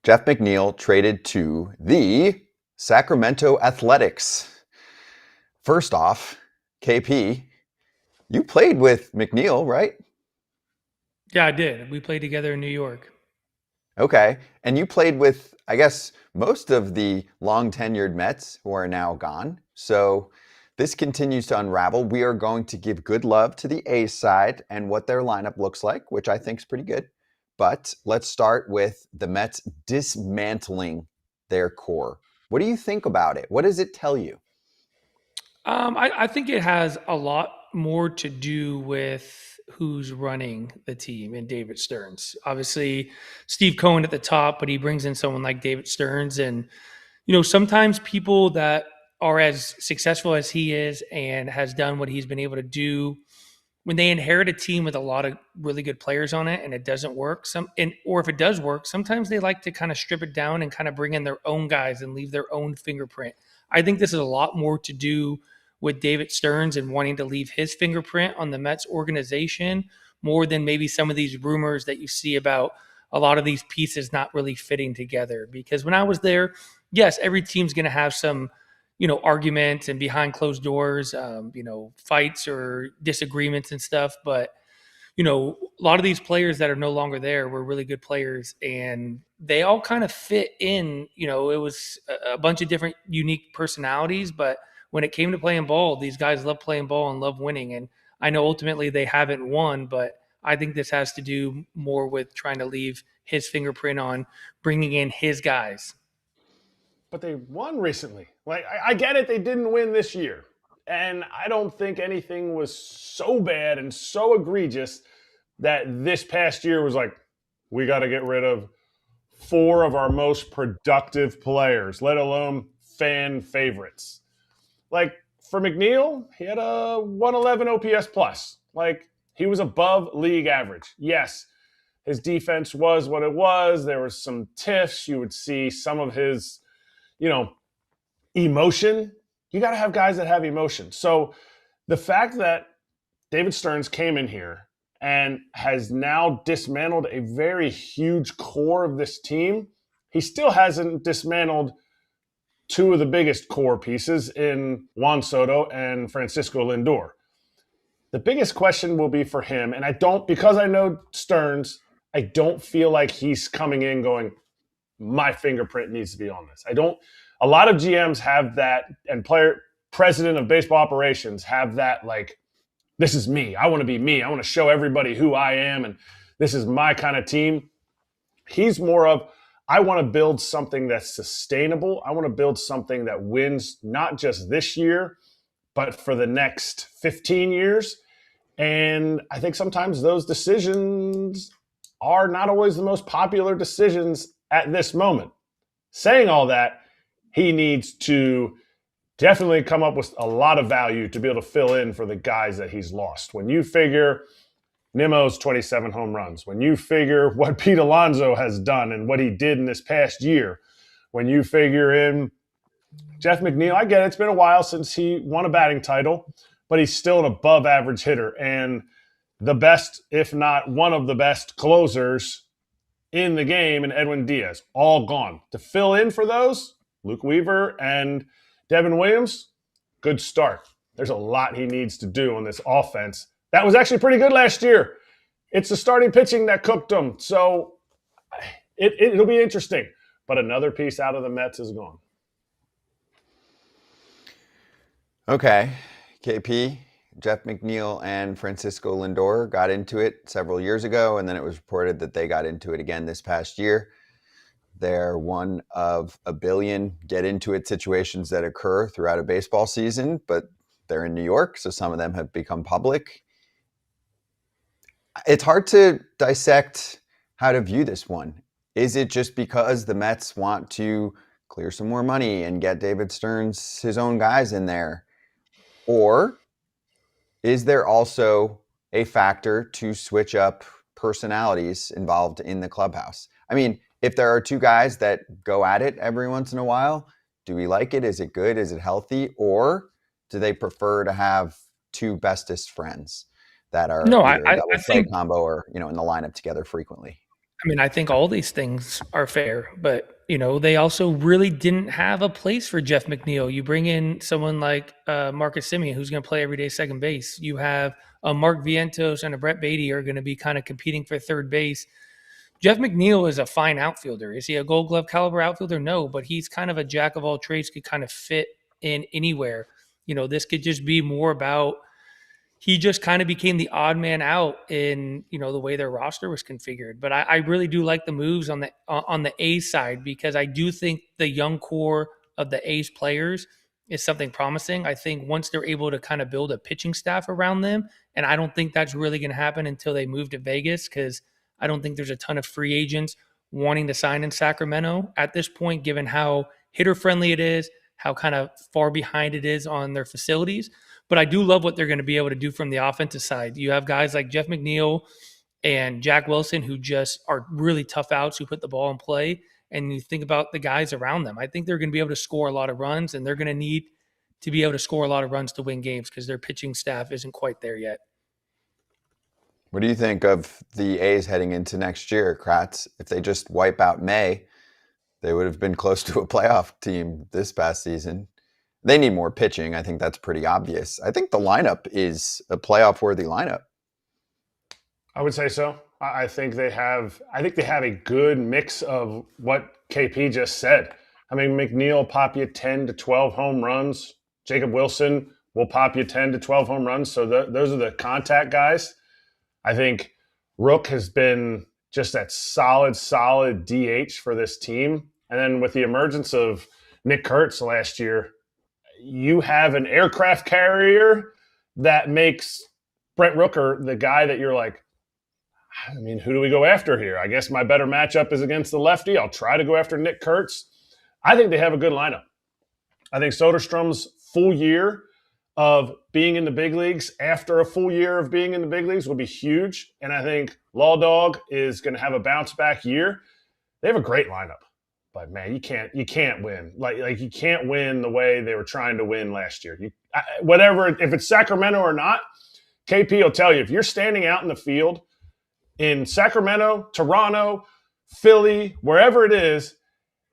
Jeff McNeil traded to the Sacramento Athletics. First off, KP, you played with McNeil, right? Yeah, I did. We played together in New York. Okay. And you played with, I guess, most of the long tenured Mets who are now gone. So this continues to unravel. We are going to give good love to the A's side and what their lineup looks like, which I think is pretty good. But let's start with the Mets dismantling their core. What do you think about it? What does it tell you? I think it has a lot more to do with who's running the team and David Stearns. Obviously, Steve Cohen at the top, but he brings in someone like David Stearns. And, sometimes people that are as successful as he is and has done what he's been able to do, when they inherit a team with a lot of really good players on it and it doesn't work, or if it does work, sometimes they like to kind of strip it down and kind of bring in their own guys and leave their own fingerprint. I think this is a lot more to do with David Stearns and wanting to leave his fingerprint on the Mets organization more than maybe some of these rumors that you see about a lot of these pieces not really fitting together. Because when I was there, yes, every team's going to have some arguments and behind closed doors, fights or disagreements and stuff. But, a lot of these players that are no longer there were really good players and they all kind of fit in. It was a bunch of different unique personalities, but when it came to playing ball, these guys love playing ball and love winning. And I know ultimately they haven't won, but I think this has to do more with trying to leave his fingerprint on bringing in his guys. But they won recently. Like, I get it, they didn't win this year. And I don't think anything was so bad and so egregious that this past year was like, we got to get rid of four of our most productive players, let alone fan favorites. Like, for McNeil, he had a 111 OPS plus. Like, he was above league average. Yes, his defense was what it was. There was some tiffs. You would see some of his, you know, emotion. You got to have guys that have emotion. So the fact that David Stearns came in here and has now dismantled a very huge core of this team, he still hasn't dismantled two of the biggest core pieces in Juan Soto and Francisco Lindor. The biggest question will be for him, and because I know Stearns, I don't feel like he's coming in going, my fingerprint needs to be on this. A lot of GMs have that, and president of baseball operations have that, like, this is me. I want to be me. I want to show everybody who I am, and this is my kind of team. He's more of, I want to build something that's sustainable. I want to build something that wins not just this year, but for the next 15 years. And I think sometimes those decisions are not always the most popular decisions at this moment. Saying all that, he needs to definitely come up with a lot of value to be able to fill in for the guys that he's lost. When you figure Nimmo's 27 home runs, when you figure what Pete Alonso has done and what he did in this past year, when you figure in Jeff McNeil, I get it, it's been a while since he won a batting title, but he's still an above average hitter and the best, if not one of the best closers in the game, and Edwin Diaz, all gone. To fill in for those, Luke Weaver and Devin Williams, good start. There's a lot he needs to do on this offense. That was actually pretty good last year. It's the starting pitching that cooked them. So it'll be interesting. But another piece out of the Mets is gone. Okay, KP, Jeff McNeil and Francisco Lindor got into it several years ago, and then it was reported that they got into it again this past year. They're one of a billion get into it situations that occur throughout a baseball season, but they're in New York, so some of them have become public. It's hard to dissect how to view this one. Is it just because the Mets want to clear some more money and get David Stearns, his own guys in there? Or is there also a factor to switch up personalities involved in the clubhouse? I mean, if there are two guys that go at it every once in a while, do we like it? Is it good? Is it healthy? Or do they prefer to have two bestest friends that are No, either a I double play think combo or, in the lineup together frequently? I mean, I think all these things are fair, but they also really didn't have a place for Jeff McNeil. You bring in someone like Marcus Simeon, who's going to play every day second base. You have a Mark Vientos and a Brett Beatty are going to be kind of competing for third base. Jeff McNeil is a fine outfielder. Is he a Gold Glove caliber outfielder? No, but he's kind of a jack of all trades, could kind of fit in anywhere. This could just be more about he just kind of became the odd man out in the way their roster was configured. But I really do like the moves on the A's side, because I do think the young core of the A's players is something promising. I think once they're able to kind of build a pitching staff around them, and I don't think that's really going to happen until they move to Vegas, because I don't think there's a ton of free agents wanting to sign in Sacramento at this point, given how hitter friendly it is, how kind of far behind it is on their facilities. But I do love what they're going to be able to do from the offensive side. You have guys like Jeff McNeil and Jack Wilson, who just are really tough outs, who put the ball in play. And you think about the guys around them. I think they're going to be able to score a lot of runs, and they're going to need to be able to score a lot of runs to win games, because their pitching staff isn't quite there yet. What do you think of the A's heading into next year, Kratz? If they just wipe out May, they would have been close to a playoff team this past season. They need more pitching. I think that's pretty obvious. I think the lineup is a playoff-worthy lineup. I would say so. I think they have a good mix of what KP just said. I mean, McNeil will pop you 10 to 12 home runs. Jacob Wilson will pop you 10 to 12 home runs. So those are the contact guys. I think Rook has been just that solid DH for this team. And then with the emergence of Nick Kurtz last year, you have an aircraft carrier that makes Brent Rooker the guy that you're like, I mean, who do we go after here? I guess my better matchup is against the lefty. I'll try to go after Nick Kurtz. I think they have a good lineup. I think Soderstrom's full year of being in the big leagues after a full year of being in the big leagues will be huge. And I think Law Dog is going to have a bounce back year. They have a great lineup. But man, you can't win. Like you can't win the way they were trying to win last year. If it's Sacramento or not, KP will tell you, if you're standing out in the field in Sacramento, Toronto, Philly, wherever it is,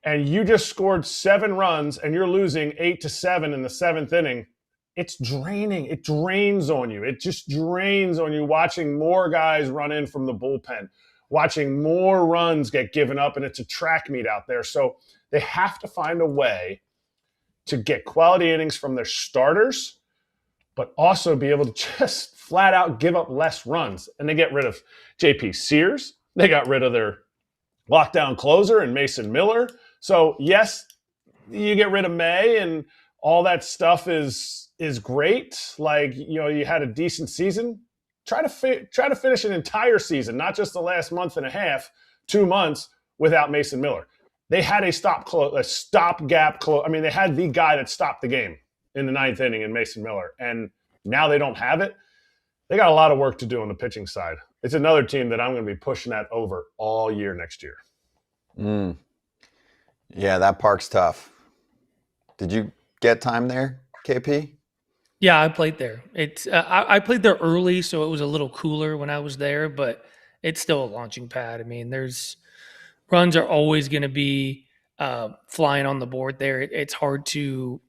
and you just scored 7 runs and you're losing 8-7 in the 7th inning, it's draining. It drains on you. It just drains on you watching more guys run in from the bullpen, watching more runs get given up, and it's a track meet out there. So they have to find a way to get quality innings from their starters, but also be able to just flat out give up less runs. And they get rid of JP Sears. They got rid of their lockdown closer and Mason Miller. So yes, you get rid of May and all that stuff is great. Like, you had a decent season. Try to finish an entire season, not just the last month and a half, 2 months without Mason Miller. They had a stopgap close. I mean, they had the guy that stopped the game in the 9th inning in Mason Miller, and now they don't have it. They got a lot of work to do on the pitching side. It's another team that I'm going to be pushing that over all year next year. Yeah, that park's tough. Did you get time there, KP? Yeah, I played there. I played there early, so it was a little cooler when I was there, but it's still a launching pad. I mean, runs are always going to be flying on the board there. It's hard to,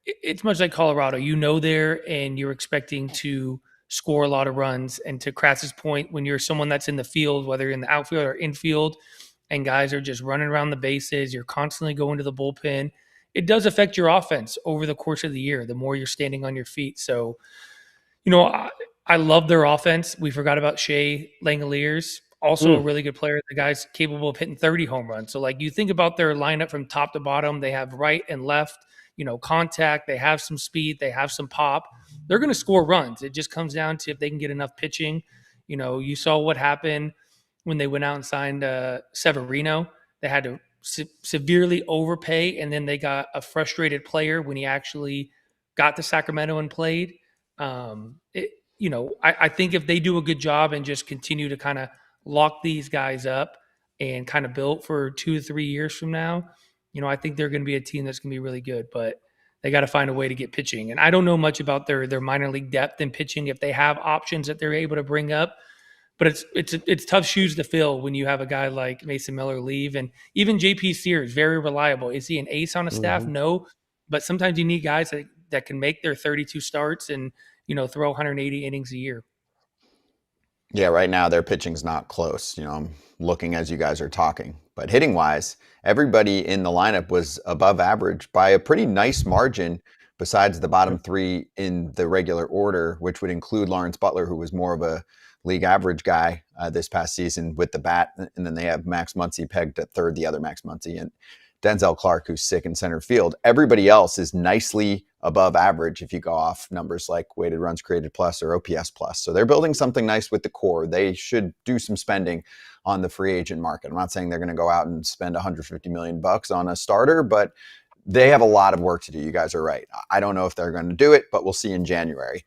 it's much like Colorado. There and you're expecting to score a lot of runs. And to Kratz's point, when you're someone that's in the field, whether you're in the outfield or infield, and guys are just running around the bases, you're constantly going to the bullpen, it does affect your offense over the course of the year, the more you're standing on your feet. So, I love their offense. We forgot about Shea Langoliers, also a really good player. The guy's capable of hitting 30 home runs. So, you think about their lineup from top to bottom, they have right and left, contact, they have some speed, they have some pop. They're going to score runs. It just comes down to if they can get enough pitching. You saw what happened when they went out and signed Severino. They had to severely overpay, and then they got a frustrated player when he actually got to Sacramento and played. I think if they do a good job and just continue to kind of lock these guys up and kind of build for 2 to 3 years from now, I think they're going to be a team that's going to be really good, but they got to find a way to get pitching. And I don't know much about their minor league depth and pitching, if they have options that they're able to bring up. but it's tough shoes to fill when you have a guy like Mason Miller leave, and even JP Sears, very reliable. Is he an ace on a staff? No, but sometimes you need guys that can make their 32 starts and throw 180 innings a year. Yeah, right now their pitching's not close. I'm looking as you guys are talking. But hitting wise, everybody in the lineup was above average by a pretty nice margin, besides the bottom three in the regular order, which would include Lawrence Butler, who was more of a league average guy this past season with the bat. And then they have Max Muncy pegged at third, the other Max Muncy, and Denzel Clark, who's sick in center field. Everybody else is nicely above average if you go off numbers like weighted runs created plus or OPS plus. So they're building something nice with the core. They should do some spending on the free agent market. I'm not saying they're going to go out and spend $150 million on a starter, but they have a lot of work to do. You guys are right. I don't know if they're going to do it, but we'll see in January.